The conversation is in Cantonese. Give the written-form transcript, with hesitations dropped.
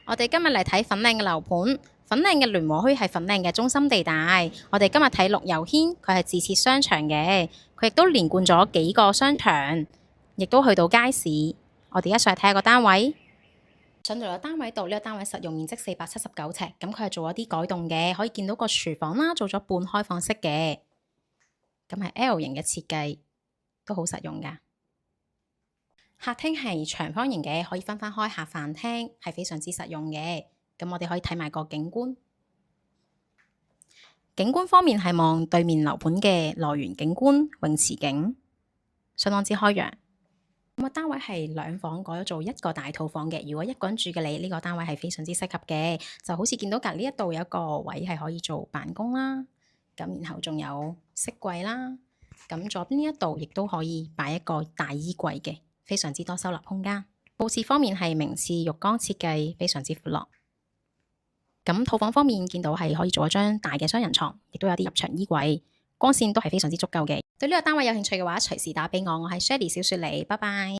我哋今日嚟睇粉嶺嘅樓盤，粉嶺嘅聯和墟係粉嶺嘅中心地帶。我哋今日睇綠悠軒，佢係自設商場嘅，佢亦都連貫咗幾個商場，亦都去到街市。我哋一上嚟睇下個單位，上到嚟單位度，呢個單位實用面積479尺，咁佢係做咗啲改動嘅，可以見到個廚房啦，做咗半開放式嘅，咁係 L 型嘅設計，都好實用㗎。客廳係長方形嘅，可以分開客飯廳，係非常之實用嘅。咁我哋可以睇埋個景觀。景觀方面係望對面樓盤嘅來源景觀、泳池景，相當之開揚。咁個單位係兩房改咗做一個大套房嘅。如果一個人住嘅你，呢個單位係非常之適合嘅。就好似見到隔呢一度有一個位係可以做辦公啦，咁然後仲有飾櫃啦。咁左邊呢一度亦都可以擺一個大衣櫃嘅。非常之多收納空間，佈置方面係明廁浴缸設計，非常之闊落。咁套房方面見到係可以做一張大嘅雙人床，亦都有啲入牆衣櫃，光線都係非常之足夠嘅。對呢個單位有興趣嘅話，隨時打俾我，我係 Shelly 小雪梨，拜拜。